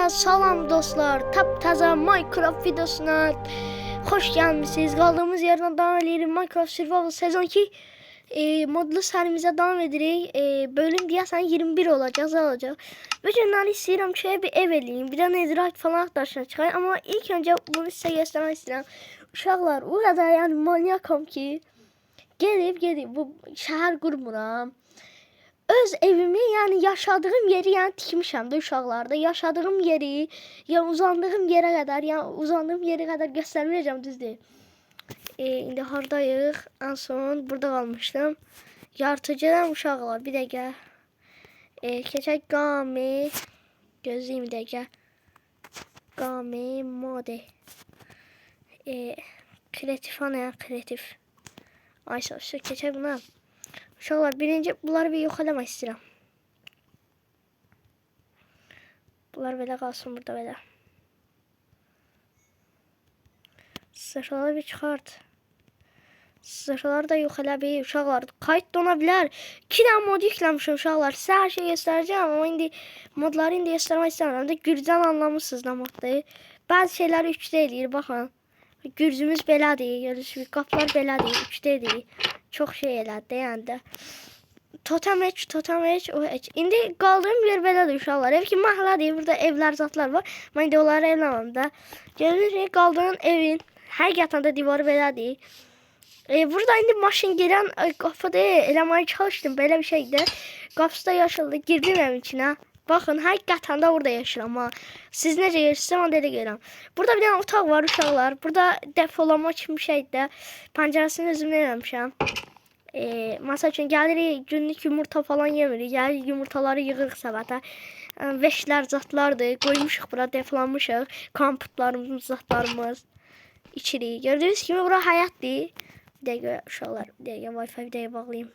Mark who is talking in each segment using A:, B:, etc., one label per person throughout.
A: Salam dostlar, taptaza Minecraft videosuna hoş gelmişsiniz. Kaldığımız yerden devam edelim. Minecraft Survival sezon 2 modlu serimize devam edelim. Bölüm diyesen 21 olacak. Bugünden istiyorum şöyle bir ev eleyim. Bir de netherite falan arkadaşlar çıkayım. Ama ilk önce bunu size göstermek istedim. Uşaqlar o kadar yani manyakam ki gelip bu şehir kurmuram. Öz evimi yani yaşadığım yeri yani tikmişəm də uşaqlarda. Yaşadığım yeri, ya uzandığım yere kadar, ya uzandığım yere kadar göstermeyeceğim düzdür. İndi hardayıq? En son burada kalmıştım. Yartıcıdan uşaqlar bir dəqiqə. Keçək Game. Gözləyim bir dəqiqə. Game mode. Kreatif ne? Kreatif. Ay sağ keçək buna. Uşaqlar birinci bunları bir yox eləmək istəyirəm. Bunlar belə qalsın burada belə. Zırhları bir çıxart. Zırhları da yox elə bir uşaqlar. Kayıt dona bilər. 2 dənə mod yükləmişəm uşaqlar. Sizə hər şey göstərəcəm ama indi modları indi göstərmək istəmirəm də gürcdən anlamısınız nə moddur. Bəzi şeyləri 3-də eləyir baxın. Gürcümüz belədir. Görürsünüz qapılar belədir. 3-də eləyir. Çox şey elədi yəni də. Totem heç, o heç. İndi qaldığım yer belədir uşaqlar. Ev ki mahalladır. Burada evlər zatlar var. Mən də onları evləməm də. Görürsünüz qaldığım evin həqiqətən də divarı belədir. Burada indi maşın girən qapıda eləməyə çalışdım. Belə bir şeydir. Qapısı da yaşıldı. Girdim evin içinə. Baxın, həqiqətən də orada yaşıram ha. Siz necə yaşayırsınız, mən də elə görürəm. Burada bir dənə otaq var uşaqlar. Burada depolama kimi şeydir. Pəncərəsini özümdən eləmişəm. Məsəl üçün gəlirik, günlük yumurta falan yemirik. Gəlirik, yumurtaları yığırıq səbətə. Veşlər, zatlardır. Qoymuşuq bura, depolanmışıq. Kamputlarımız, zatlarımız. İçirik. Gördüyünüz kimi bura həyatdır. Bir dəqiqə uşaqlar, bir dəqiqə Wi-Fi bir dəqiqə bağlayayım.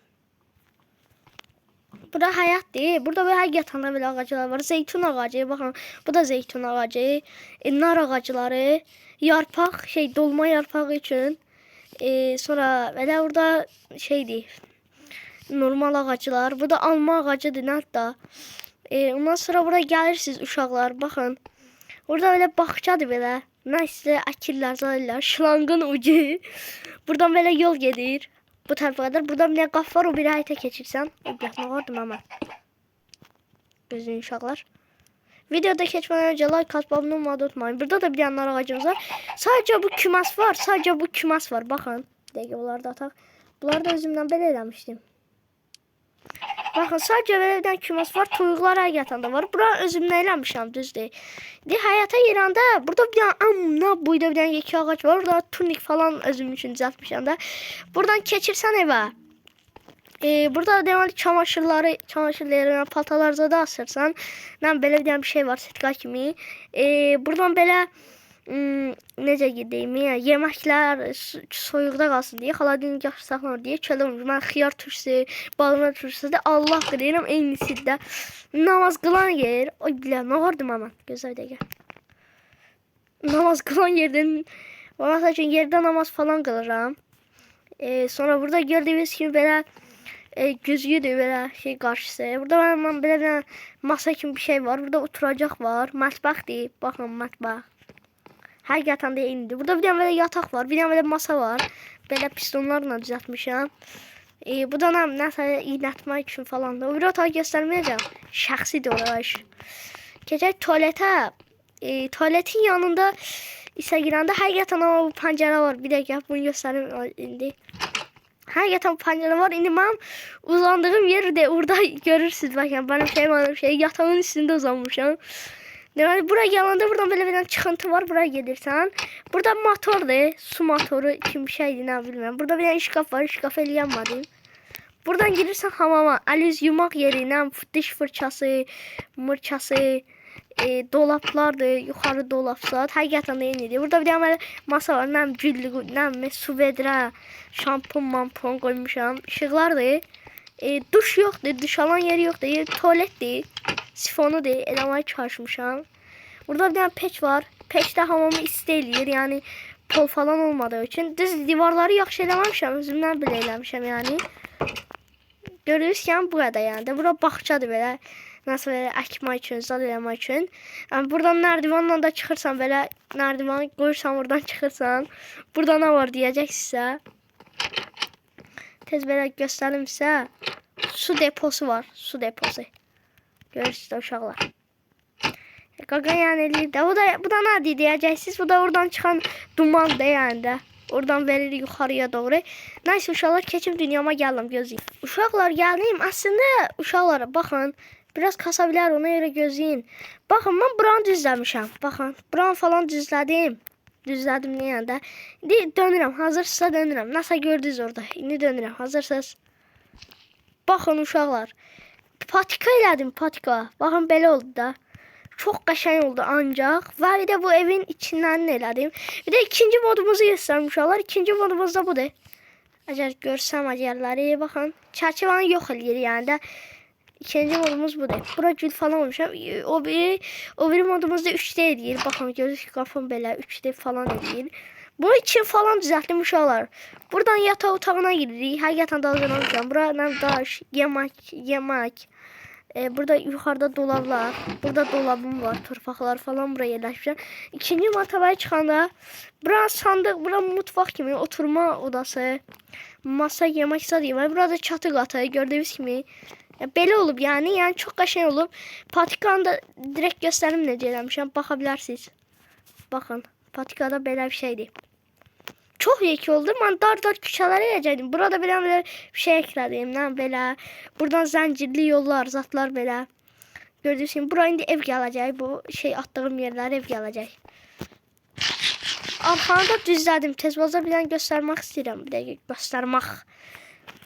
A: Burada həyatdır. Burada böyle həqiqətən də belə ağaclar var. Zeytun ağacı, baxın. Bu da zeytun ağacı. Nar ağacları, yarpaq, dolma yarpağı üçün. Sonra böyle burada şeydir. Normal ağaclar. Bu da alma ağacıdır hatta. Ondan sonra buraya gelirsiniz uşaqlar. Baxın. Burada böyle bağçadır belə. Nəsə əkirlər, zalirlər. Şlanqın ucu. Buradan böyle yol gedir. Bu tarafa kadar. Buradan bir qapı var. O bir həyətə keçirsən. Ne vardı ama. Gözün uşaqlar. Videoda keçmədən öncə like atıb abunə olmağı unutmayın. Burada da bir dənə nar ağacımız var. Sadəcə bu kümas var. Sadəcə bu kümas var. Baxın. Bir dəqiqə onları da ataq. Bunları da özümdən belə eləmişdim. Baxın, sadəcə belə bir dənə kümas var. Toyuqlar həqiqətən də var. Bura özümdən eləmişəm, düzdür. Həyata girəndə burada bir dənə amına boyda bir dənə yekə ağac var. Orada tunik falan özüm üçün düzəltmişəm də. Buradan keçirsən evə. Burada deməli çamaşırları, paltalarınızı da asırsan. Belə bir dənə bir şey var, setka kimi. Buradan belə necə gedeyim ya, yeməklər soyuqda qalsın deyə, xaladini yaxşı saxlanır deyə kölə olmuş. Mən xiyar turşusu, balına turşusu da Allah deyirəm eynisi də. Namaz qılan yer, oy bilə, nə vardı məmən? Gözəl dəqiqə. Namaz qılan yerdən, məsəl üçün yerdə namaz falan qılıram. Sonra burada gördüyünüz kimi belə güzgüdür belə qarşısı. Burada mən belə bir masa kimi bir şey var. Burada oturacaq var. Mətbəxdir. Baxın, mətbəx. Həqiqətən də eynidir. Burada bir dənə belə yataq var. Bir dənə belə masa var. Belə pistonlarla düzəltmişəm. Bu da nəsə iynətmək üçün falan da. O bir otağı göstərməyəcəm. Şəxsidir orası. Keçək tualetə. Tualetin yanında isə girəndə həqiqətən ama bu pəncərə var. Bir dəqiqə bunu göstərim indi. Həqiqətən pəncərə var. İndi mənim uzandığım yerde orada görürsünüz. Bakın benim yatağın üstünde uzanmışam. Deməli buraya gələndə buradan belə bir çıxıntı var. Buraya gedirsən. Burada motordur. Su motoru kimi bir şeydir, nə bilmirəm. Burada bir şkaf var. Şkaf eləyənmədim. Buradan girirsən hamama. Əl-üz yumaq yeri, diş fırçası, mırçası, dolaplardır. Yuxarı dolap saat. Həqiqətən də eynidir. Burada bir dənə masa var. Güllü, su vedrə, şampun, mampon qoymuşam. İşıqlardır. Duş yoxdur. Duş alan yeri yoxdur. Tualetdir. Sifonudur. Eləməyə çalışmışam. Burada bir dənə peç var. Peçdə hamamı isti eləyir. Yəni pol falan olmadığı üçün. Düz divarları yaxşı eləməmişəm. Özümdən belə eləmişəm yəni. Görürsünüz ki, bu qədər yəni. Bura bağçadır belə. Nasıl belə əkmək üçün, zad eləmək üçün. Yəni buradan nərdivanla da çıxırsan, belə nərdivanı qoyursan, oradan çıxırsan. Burada nə var deyəcəksinizsə. Tez belə göstərim sizə. Su deposu var, su deposu. Görürsünüz də uşaqlar. Qaqayan eləyir də. Bu da nədir deyəcəksiniz. Bu da oradan çıxan dumandır yəni də. Oradan verir yuxarıya doğru. Nəysə uşaqlar, keçib dünyama gəldim, gözləyin. Uşaqlar gəldim. Əslində uşaqlara baxın. Biraz kasa bilər, ona görə gözləyin. Baxın, mən buranı düzləmişəm. Baxın, buranı falan düzlədim. Düzlədim yəni də. İndi dönürəm, hazırsınızsa dönürəm. Nəsə gördünüz orada. İndi dönürəm, hazırsınız. Baxın uşaqlar. Patika elədim, patika. Baxın, belə oldu da. Çox qəşəng oldu ancaq. Və bir də bu evin içindən elədim. Bir də ikinci modumuzu göstərim uşaqlar. İkinci modumuz da budur. Əgər görsəm əgərləri, baxın. Çərçivəni yox eləyir yəni də. İkinci modumuz budur. Bura gül falan olmuşam. O biri modumuzda 3D eləyir. Baxın, görürsünüz ki, qafam belə 3D falan eləyir. Bunun için falan düzəltdim uşaqlar. Buradan yataq otağına giririk. Həqiqətən dalğalamışam. Buradan daş, yemək. Burada yuxarıda dolablar. Burada dolabım var. Torpaqlar falan buraya yerləşmişəm. İkinci mertəbəyə çıxanda bura sandıq, bura mutfaq kimi oturma odası. Masa, yemək zad yemək. Burada çatı qatı gördüyünüz kimi. Belə olub yəni. Yəni çox qəşəng olub. Patikanı da direkt göstərim necə eləmişəm. Baxa bilərsiniz. Baxın. Patikada belə bir şeydir. Çox yekə oldu. Mən dar küçələr eləyəcəkdim. Burada belə bir şey eklədim. Belə. Buradan zəncirli yollar, zatlar belə. Gördüyünüz kimi. Bura indi ev gələcək. Bu şey atdığım yerlər ev gələcək. Arxanı da düzlədim. Tezbaza bir dənə göstərmək istəyirəm. Bir dəqiqə göstərmək.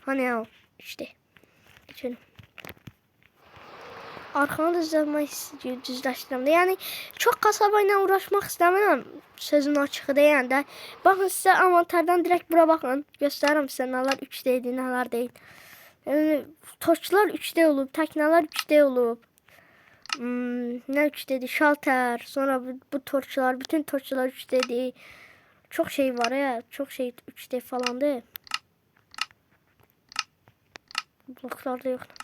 A: Hani o. İşte. Geçelim. Arxanı düzləşdirəm. Yəni çox kasaba ilə uğraşmaq istəmirəm. Sözün açığı deyən də. Baxın sizə avantardan direkt bura baxın. Göstərirəm sizə nələr 3D idi, nələr deyil. Yəni torçlar 3D olub, təknələr 3D olub. Nə 3D-dir? Şalter. Sonra bu torçlar, bütün torçlar 3D-dir. Çox şey var ya, çox şey 3D falandır. Bloklarda yoxdur.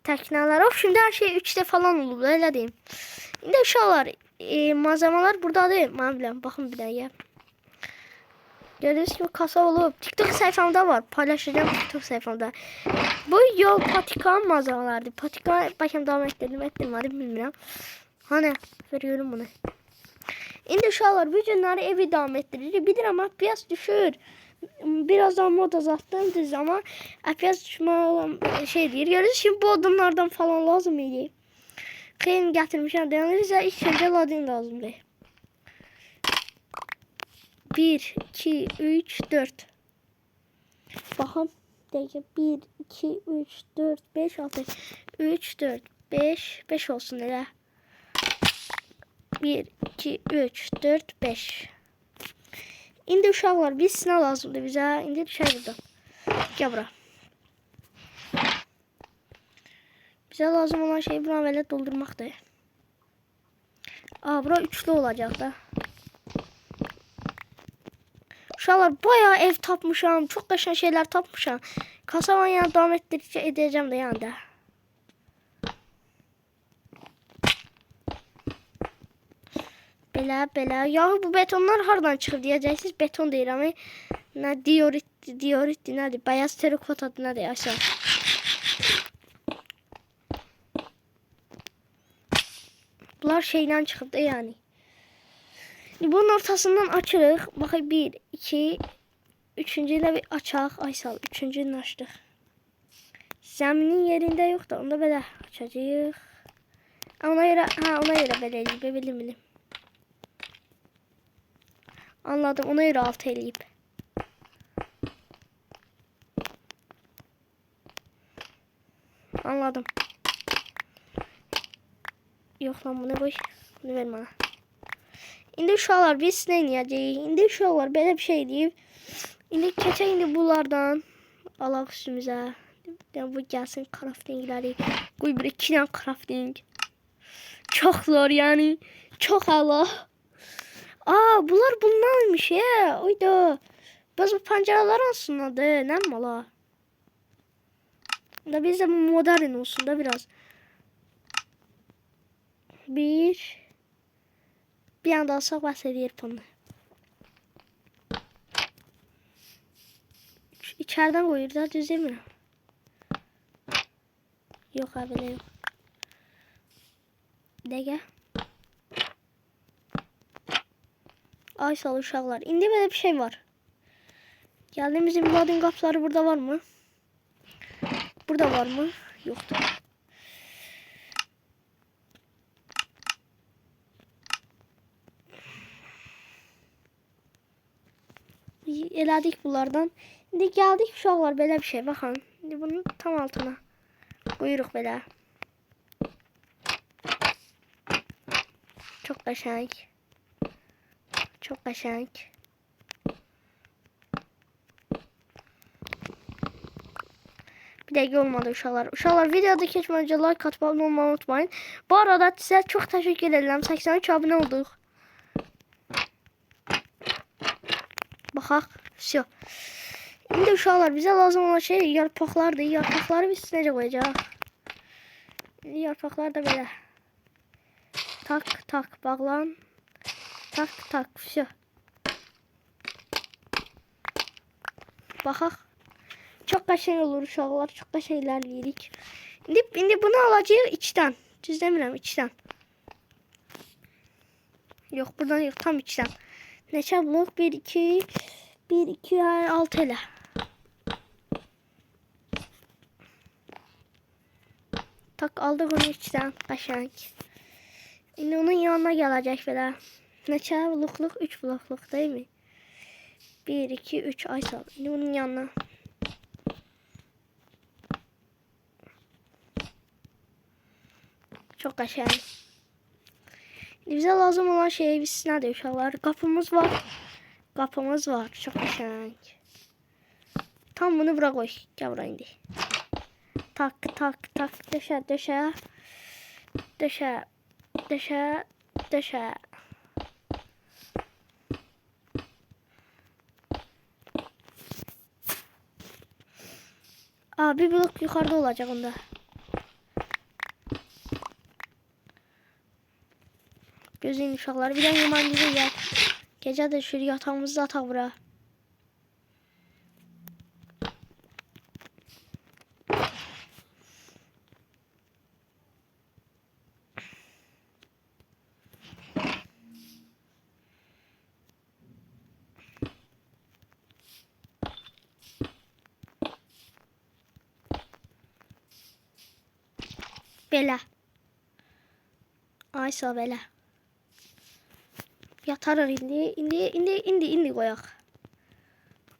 A: Təknələr. Şimdi hər şey 3D falan olub, elə deyim. İndi uşaqlar, malzemeler buradadır. Mən biləm, baxın bir dəqiqə. Gördüyünüz kimi kasa olub. TikTok sayfamda var. Paylaşacağım TikTok sayfamda. Bu yol patika malzemelerdir. Patika, bakayım devam ettirmədim, bilmirəm. Hani, veriyorum bunu. İndi uşaqlar, bu günləri evi devam etdirir. Bilirəm, FPS düşür. Birazdan mod azalttım düz ama FPS düşmə şey deyir. Görürsünüz ki, bu odunlardan falan lazım idi. Xeyini gətirmişəm. Bizə ilk öncə ladin lazımdır. 1, 2, 3, 4. Baxın. 1, 2, 3, 4, 5, 6. 3, 4, 5. 5 olsun elə. 1, 2, 3, 4, 5. İndi uşaqlar, biz sinə lazımdır bizə. İndi düşək burada. Gəl bura. Bizə lazım olan şey buna belə doldurmaqdır. Bura üçlü olacaq da. Uşaqlar, bayağı ev tapmışam. Çox qəşəng şeylər tapmışam. Kasavan yana davam etdirəcə edəcəm də yəni də. Belə. Ya bu betonlar hardan çıxıb deyəcəksiniz? Beton deyil ama nə diorit nədir? Beyaz terikot adı nədir? Aşağı. Bunlar şeydən çıxıb da yəni. Bunun ortasından açırıq. Baxın 1, 2, 3-cü də bir açaq. Ay sağ ol. 3-cünü açdıq. Zəminin yerində yox da onda belə açacağıq. Ona görə belə eləyib. Bilim. Anladım. Ona göre altı eləyib. Anladım. Yox lan, bunu qoy. Bunu ver bana. İndi uşaqlar, biz nə edəcəyik? İndi uşaqlar, belə bir şey deyib. İndi keçək indi bunlardan. Alaq üstümüzə. Bu gəlsin craftingləri. Qoy bir 2 dənə crafting. Çox zor yəni. Çox əla. Bunlar bunlarmış ya. Oyda. Biz bu pancarlar aslındadır. Nə mala? Da biz de modern olsun da biraz. Bir anda alsak bahsediyor bunu. İçeriden koyuyoruz da düz değil mi? Yok abi yok. De gel. Ay sağ ol uşaklar. İndi böyle bir şey var. Geldiğimizin loading kapıları burada var mı? Burada var mı? Yoktu. Elədik bunlardan. İndi geldik uşaqlar belə bir şey. Baxın. İndi bunun tam altına qoyuruq belə. Çok qəşəng. Çok qəşəng. Bir dəqiqə olmadı uşaqlar. Uşaqlar videoda keçmədən öncə like atıb abunə olmayı unutmayın. Bu arada sizə çox təşəkkür edirəm. 83 abunə olduq. Baxaq. Всё. İndi uşaqlar bizə lazım olan şey yarpaqlardır. Yarpaqları biz necə qoyacağıq? Yarpaqlar da belə. Tak tak bağlan. Tak tak. Всё. Baxaq. Çok qəşəng olur uşaqlar. Çok qəşəng ilerləyirik. İndi bunu alacağıq içdən. Düz demirəm içdən. Yox, buradan yox, tam içdən. Neçə blok? 1 2 6 elə. Tak aldıq onu içdən. Qəşəng. İndi onun yanına gələcək belə. Neçə blokluq? 3 blokluq değil mi? 1 2 3 ay sal. İndi bunun yanına. Çok qəşəng. Bizə lazım olan şey biz nədir uşaqlar? Qapımız var. Qapımız var. Çok qəşəng. Tam bunu bura qoy. Gəl bura indi. Tak tak tak döşə döşə. Döşə döşə döşə. Aa, bir blok yukarıda olacak onda. Gözün uşaqlar. Bir də yaman bizə gəl. Gecə də şöyle yatağımızda ataq bura. Belə. Ay sağ belə. Yatarır indi qoyaq.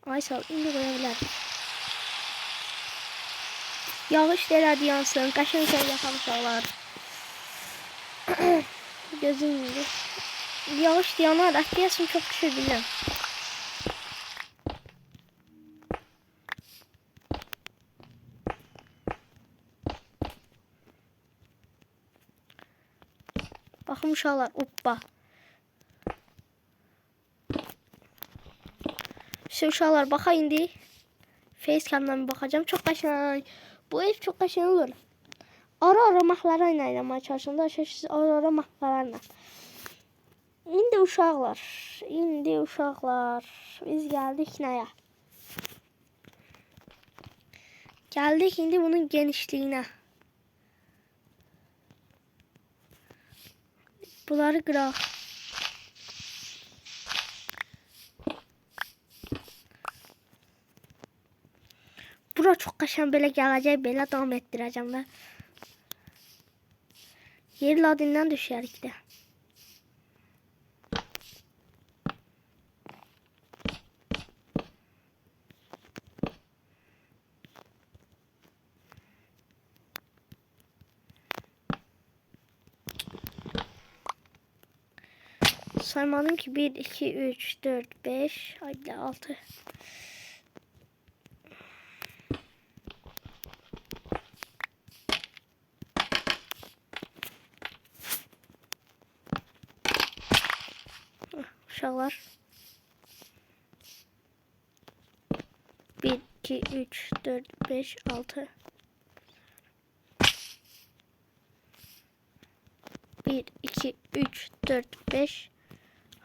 A: Ay sağ indi qoya bilər. Yağış elədi yansın. Qəşəng yatan uşaqlar. Gözüm indi. Yağış yanar. FPS-im çox düşür bilirəm. Baxın uşaqlar. Hoppa. Uşaqlar baxa indi. Facecam'dan bir bakacağım. Çok qəşəng. Bu ev çok qəşəng olur. Ara maplara ilə oynamaya çalışın da siz ara maplarla. İndi uşaqlar. Biz gəldik nəyə? Gəldik indi bunun genişliyinə. Bunları qıraq. Bura çok qəşəng belə gələcək, belə davam etdirəcəm və yer ladindən düşərik də. Saymadım ki 1 2 3 4 5 haydi 6. Uşaqlar. 1 2 3 4 5 6. 1, 2, 3, 4, 5,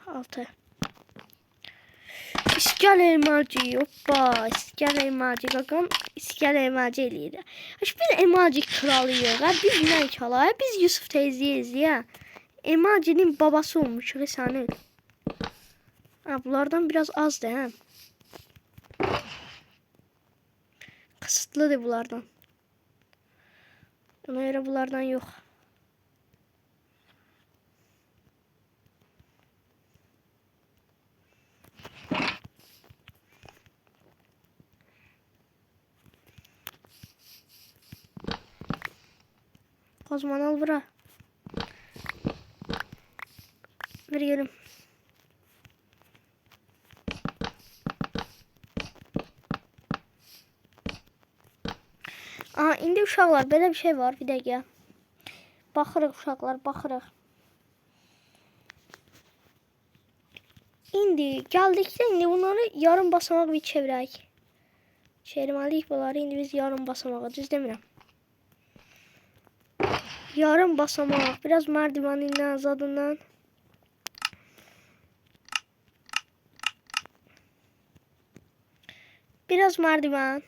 A: 6. İskəl emoji, hoppa, İskəl emoji, bakın İskəl emoji eləyir. Bir emoji kralıyıq, biz Günay Çalay, biz Yusuf teyzeyiz ya. Emojinin babası olmuş, Sanil. Bunlardan biraz azdır, hə? Kısıtlıdır bunlardan. Ona göre bunlardan yok. Kozman al bura. Ver gelin. Aha, indi uşaqlar, belə bir şey var, bir dəqiqə. Baxırıq uşaqlar, baxırıq. İndi gəldikdə indi bunları yarım basamaq bir çevirək. Çevirməliyik bunları, indi biz yarım basamağa, düz demirəm. Yarım basamaq, biraz merdivanindən, zadından. Biraz merdiven.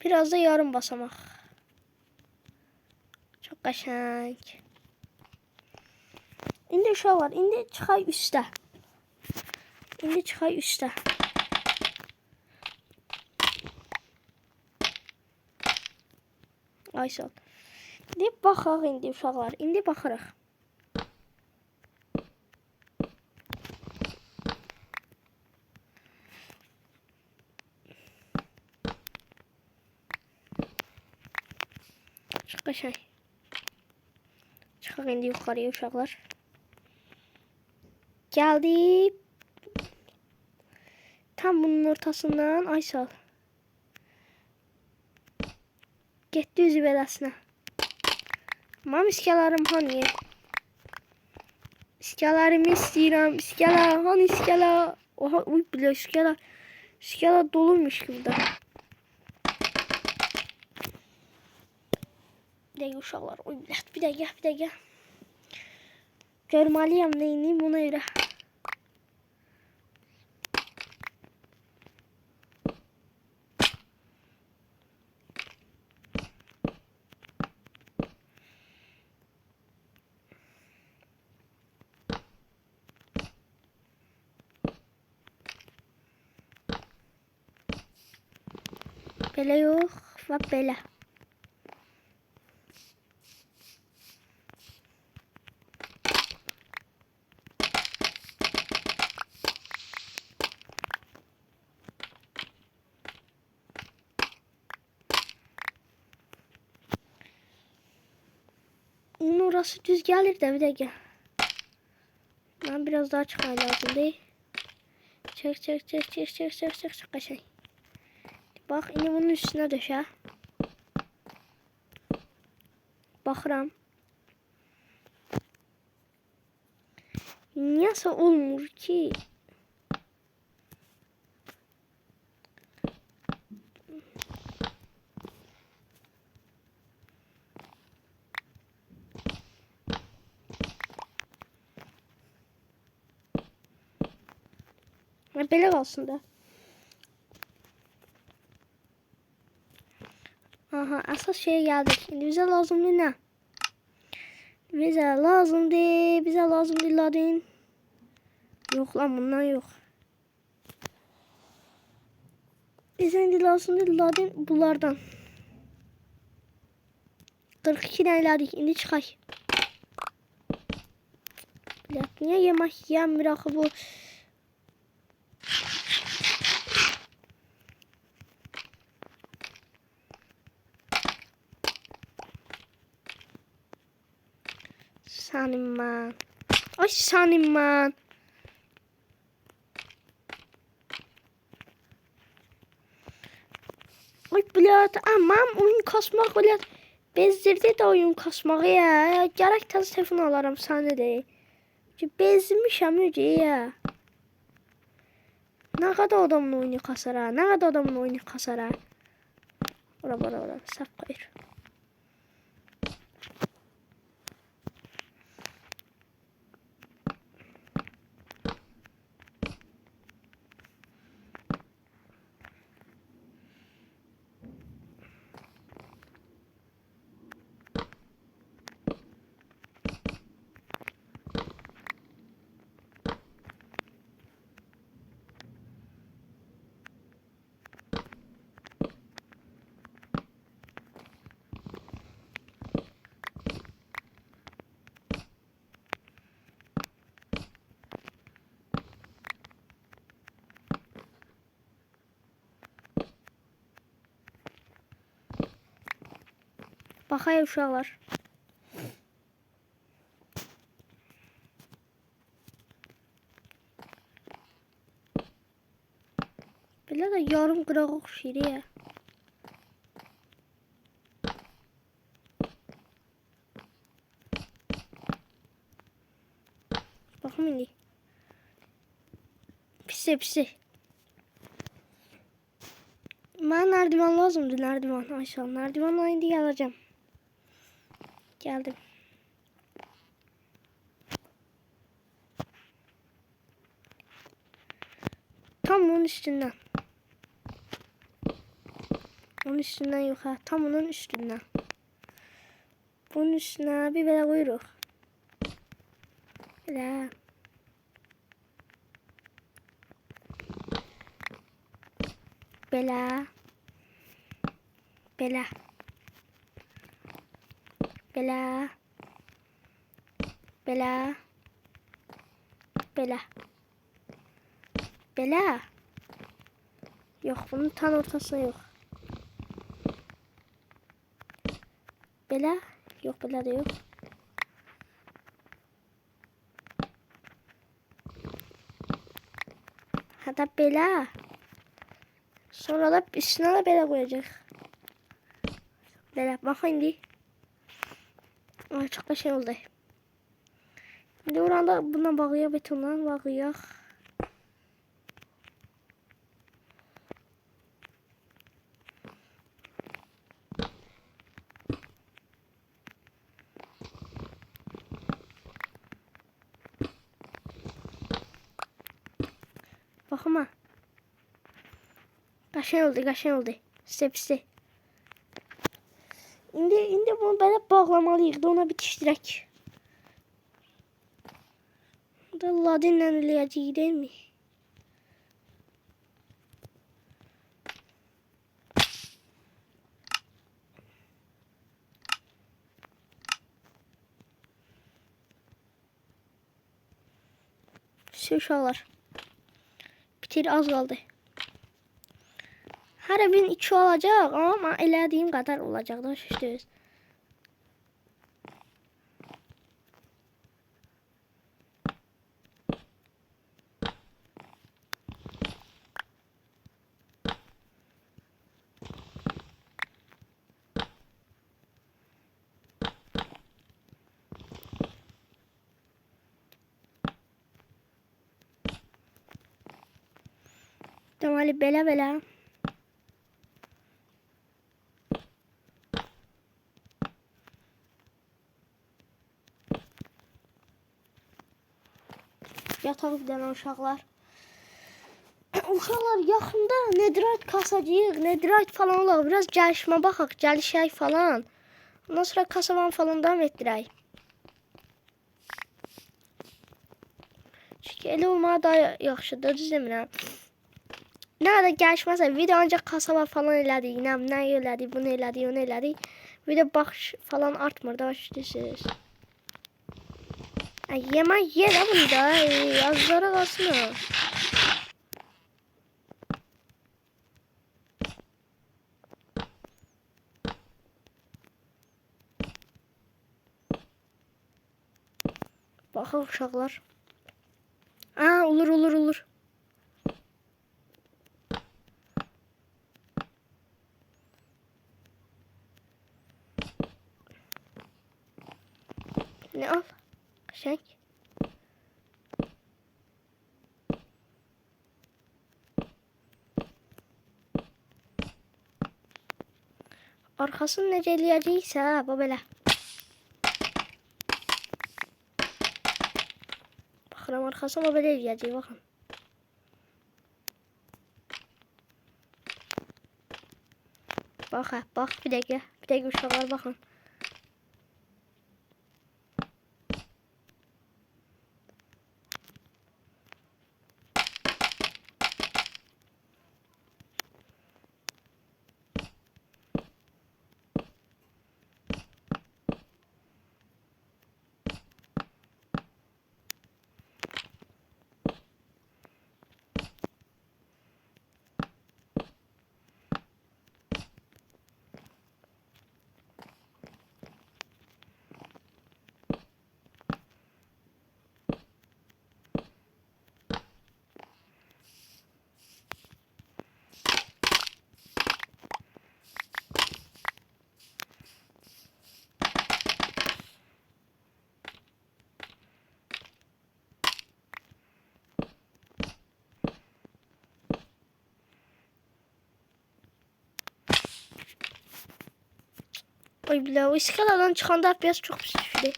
A: Biraz da yarım basamak. Çok qəşəng. İndi uşaq var. İndi çıxay üstə. İndi çıxay üstə. Aysal. İndi baxaq indi uşaqlar. İndi baxırıq. Çok qəşəng. Çıxaq indi yuxarıya uşaqlar. Geldi. Tam bunun ortasından Aysal. Getdi üzü beləsinə. Mam iskəlarım hani? İskələrimi istəyirəm. İskələ, hani iskələ? Oha, uy bilə iskələ. İskələ dolurmuş ki burada. Bir dəqiqə uşaqlar. Oy bilə, bir dəqiqə, bir dəqiqə. Görməliyəm neyini buna görə. Belə yox və belə. Onun orası düz gəlir də bir dəqiqə. Ben biraz daha çıxmaya lazım değil. Çık çık çık çık çık çık çık çık qəşəng. Bak indi bunun üstünə döşə. Baxıram. Niyəsə olmur ki? Belə qalsın da. Aha, əsas şeye geldik. Şimdi bize lazımdır ne? Bize lazımdır ladin. Yok lan bundan yok. Bize indi lazımdır ladin bunlardan. 42 tane ladik indi çıxay. Niye yemek yemir axı bu? Sanim man. Ay sanim man. Ay blad, aman oyun kasmaq blad. Bezdirdi de oyun kasmağı ya. Gərək təzə telefon alaram sənə də. Bezmişəm ya. Ne kadar adamın oyunu kasar ha. Ne kadar adamın oyunu kasar ha. Ora saf koyur. Baxay uşaqlar. Belə də yarım qırağa oxşayır ya. Baxım indi. Pisi. Mənə nərdivan lazımdır, nərdivan. Aşağı nərdivanla indi gələcəm. Geldim. Tam onun üstünden. Onun üstünden yok ha. Tam onun üstünden. Bunun üstüne bir belə koyuruq. Belə. Belə. Belə. Belə. Belə. Belə. Belə. Yok, bunun tam ortasına yok. Belə. Yok, belə de yok. Hatta belə. Sonra da üstüne de belə koyacak. Belə. Bak indi. Ay, çok da şey oldu. Şimdi orada buna bağlayaq, betondan bağlayaq. Baxma. Qaşəng oldu. Sepsi. İndi bunu belə bağlamalıyıq da ona bitişdirək. Da ladinlə eləyəcəyik, değil mi? Uşaqlar. Bitir, az qaldı. Hər evin 2 olacaq, amma elədiyim qədər olacaq da, şüşdür. Deməli, belə. Yataq bir dənə uşaqlar. Uşaqlar, yaxında netherite kasacağıq. Netherite falan olaq. Biraz gəlişmə baxaq, gəlişək falan. Ondan sonra kasavan falan davam etdirək. Çünki elə olmağa daha yaxşıdır, düz demirəm. Nə qədər gəlişməsə, video ancaq kasava falan elədik. Nə elədik, bunu elədik, onu elədik. Video baxış falan artmır da, başlayırsınız. Yemək yer ha bunu da. Azlara qalsın ha. Baxaq uşaqlar. Olur. Ne al? Qəşəng. Arkasını necə eləyəcəksə, bu belə. Baxıram arkasını bu belə eləyəcək, baxın. Bax, bir dəqiqə uşaqlar baxın. Ay bilə, o iskaladan çıxanda FPS çox pis düşdü.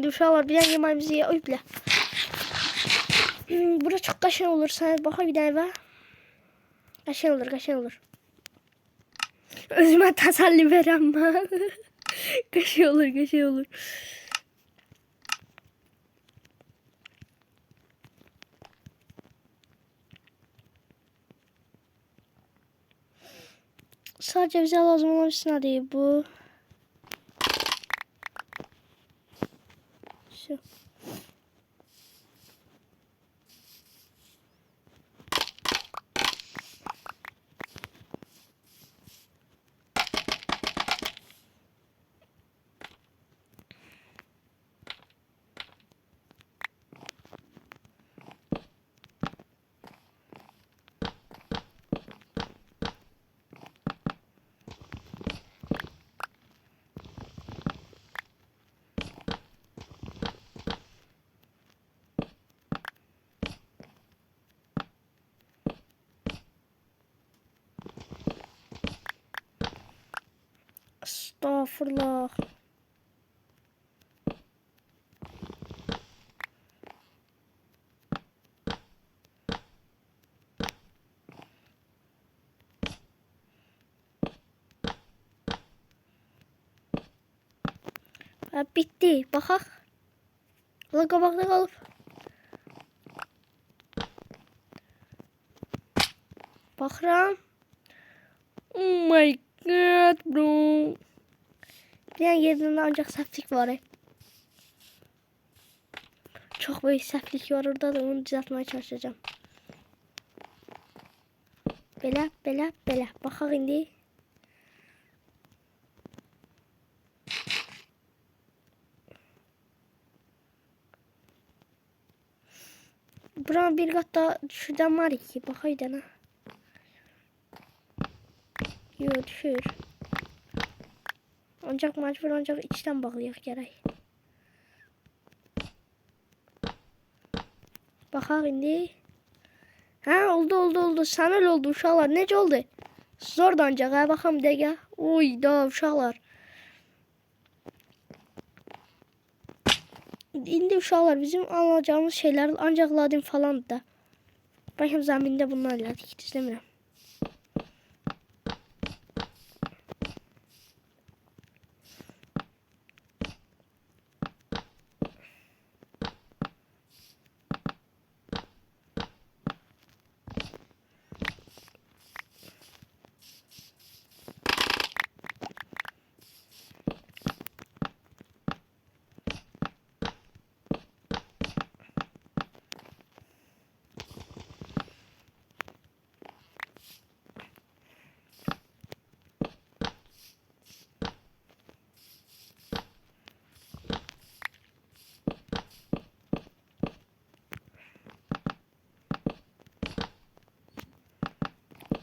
A: Uşaqlar bir dənə yeməğimizi ye. Oy bilə. Bura çox qəşəng olur. Sən baxa bir dənə və. Qəşəng olur. Özümə təsəlli verəm mən. qəşəng olur. Sadəcə bizə lazım olan bir nədir bu? Şu. Estağfurullah. Bitti. Baxaq. Ola qabaqda qalıb. Baxıram. Oh my god bro. Bir yerinde ancak səhvlik var. Çok büyük səhvlik var orada da onu düzeltmeye çalışacağım. Belə. Baxaq indi. Buranın bir kat daha şuradan var ki. Baxaq dənə. Yok düşür. Ancak mecbur içten bağlayaq gərək. Baxaq indi. Hə, oldu. Sən öyle oldu uşaqlar. Necə oldu? Zor da ancaq. Hə, baxam bir dəqiqə. Oy da uşaqlar. İndi uşaqlar bizim alacağımız şeyler ancaq ladin falan da. Baxım zəmində bunlar elədik. Düzləmirəm.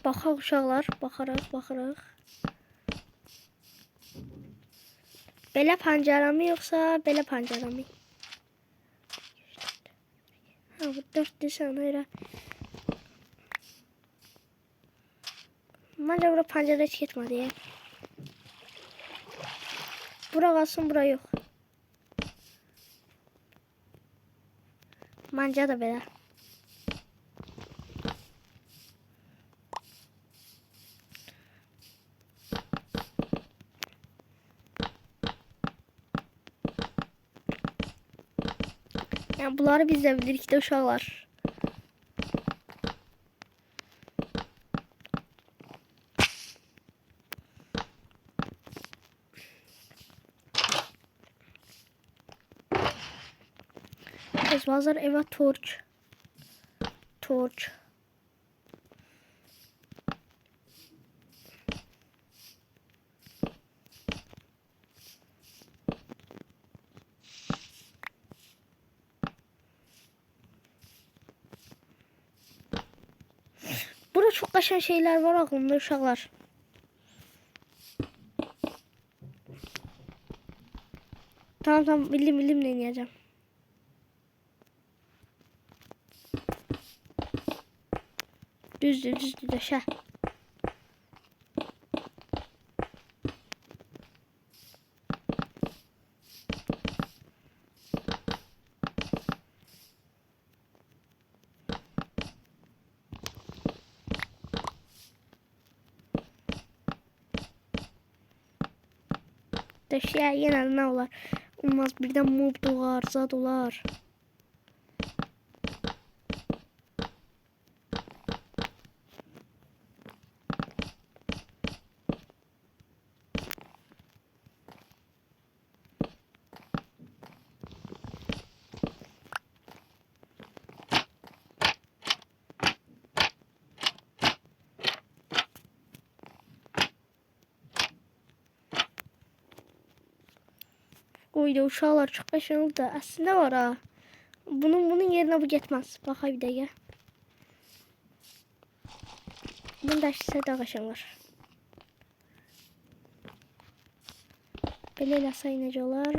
A: Baxaq uşaqlar, baxarıq. Belə pəncərəmi yoxsa belə pəncərəmi? Ha, bu 4 sana elə. Məncə bura pəncərə heç getmədi. Bura qalsın, bura yox. Məncə də belə. Yani bunları biz de bilirik de uşaqlar. Hazır eva torç. Burada çok kaşın şeyler var aklımda uşaqlar. Tamam bildim deneyeceğim. Düzdür aşağı. Daşıya yine ne olar? Olmaz birden mob doğar, zat olar. Oyda uşaqlar çox qəşəng oldu da. Əslində var ha. Bunun yerinə bu getməz. Baxa bir dəqiqə. Bunun dəşsə də qəşəng var. Belə eləsə necə olar?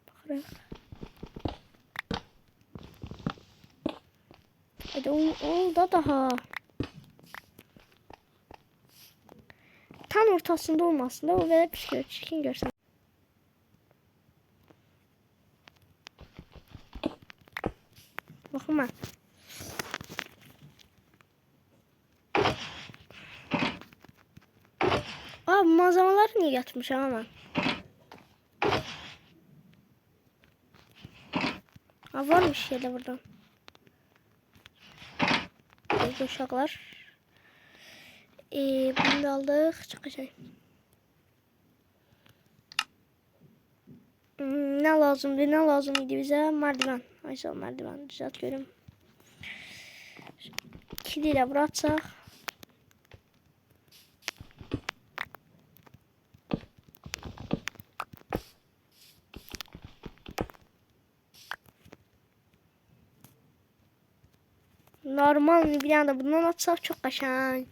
A: Baxırıq. Hadi oldu daha. Tam ortasında olmasın da o belə pis çirkin görsən. Bakın ben. Aa, malzemeler niye yatmış ama? Ha, varmış ya da buradan. Böyle uşaklar. Bunu da aldık. Çok güzel. Ne lazımdı bize? Merdiven. Ayşe merdiven düzelt görüm. Kiliyle bıraksak. Normal bir anda bundan atsak çok qəşəng.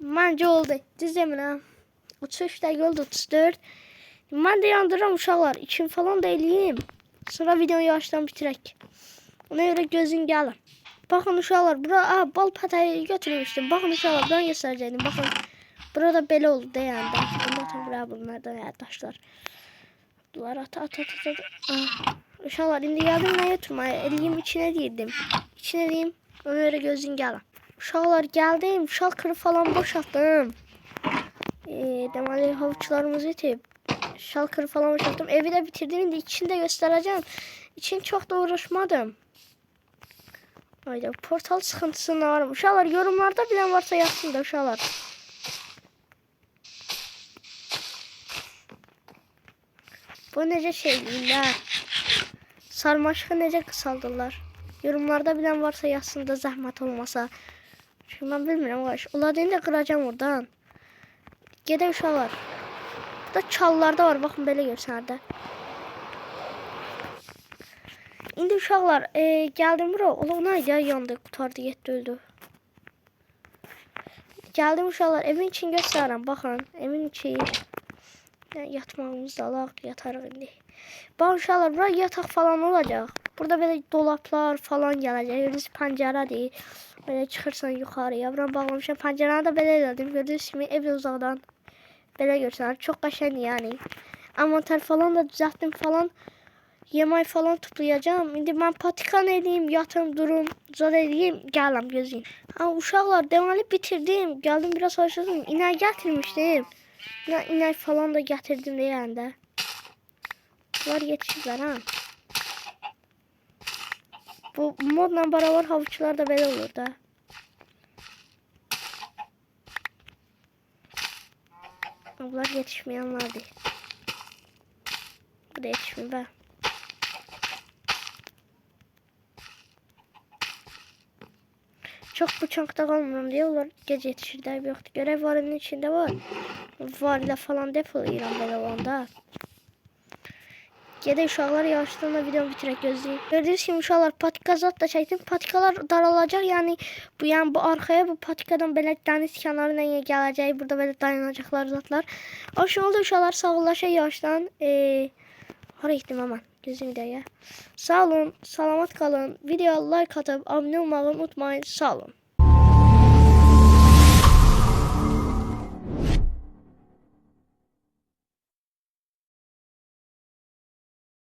A: Məncə oldu. Düz demirəm. 33 dəqiqə oldu, 34. Mən də yandırıram uşaqlar. İçin falan da eləyim. Sonra videoyu yavaşdan bitirək. Ona görə gözün gəlin. Baxın uşaqlar, bura bal pətəyi götürmüşdüm. Baxın uşaqlar, ben göstərəcəydim. Baxın. Burada belə oldu deyəndə. Bunlar bunlardan daşlar. Bunlar at. Uşaqlar, indi gəldim nə götürməyə? Eləyim içinə deyirdim. İçinə deyim. Ona görə gözün gəlin. Uşaqlar gəldim. Şalkırı falan boşaltdım. Deməli havuçlarımız itib. Şalkırı falan boşalttım. Evi de bitirdim. İndi içini de göstereceğim. İçin çok da uğraşmadım. Haydi portal sıkıntısını var. Uşaqlar yorumlarda bilen varsa yazsın da uşaqlar. Bu necə şeylər? Sarmaşığı necə qısaldılar? Yorumlarda bilen varsa yazsın da zəhmət olmasa. Çünkü ben bilmirəm qaş. Onlar deyəndə qıracağım oradan. Gedək uşaqlar. Burada çallarda var. Baxın belə görsənərdə. İndi uşaqlar gəldim bura. Ola neydi ya yandı. Qutardı getdi öldü. Geldim uşaqlar, evin için göstərirəm. Baxın, evin içi. Yatmağımız da alaq, yatarıq indi. Baxın uşaqlar, bura yataq falan olacaq. Burada belə dolaplar falan gələcək. Gördüyünüz pəncərədir. Belə çıxırsan yuxarıya. Buranı bağlamışam. Pəncərəni də belə elədim. Gördüyünüz kimi ev uzaqdan belə görsənir. Çox qəşəngdir yəni. Amantar falan da düzəltdim falan. Yemək falan toplayacağım. İndi mən patikan edeyim, yatım, durum, zor edeyim, gələm, gözləyim. Ha, uşaqlar, deməli bitirdim. Gəldim, biraz çalışdım. İnək gətirmişdim. İnək falan da gətirdim deyəndə. Bunlar yetişiblər, ha. Bu modla beraber havuçlar da belə olur da. Bunlar yetişmeyenlerdi. Bu da yetişmiyor be. Çok bıçakta kalmıyorum diye onlar gece yetişirler. Yoktu. Görev varının içinde var. Varıyla falan depolayıram böyle olanda. Gedək uşaqlar yavaşdan da videomu bitirək gözləyim. Gördüyünüz kimi uşaqlar patika zat da çəkdim. Patikalar daralacaq. Yəni bu arxaya bu patikadan belə dəniz kənarı ilə gələcək. Burada belə dayanacaqlar zatlar. Hoş oldu uşaqlar. Sağollaşaq yavaşdan. Hara getdim aman. Gözüm də ya. Sağ olun, salamat qalın. Videoya like atıb abunə olmağı unutmayın. Sağ olun.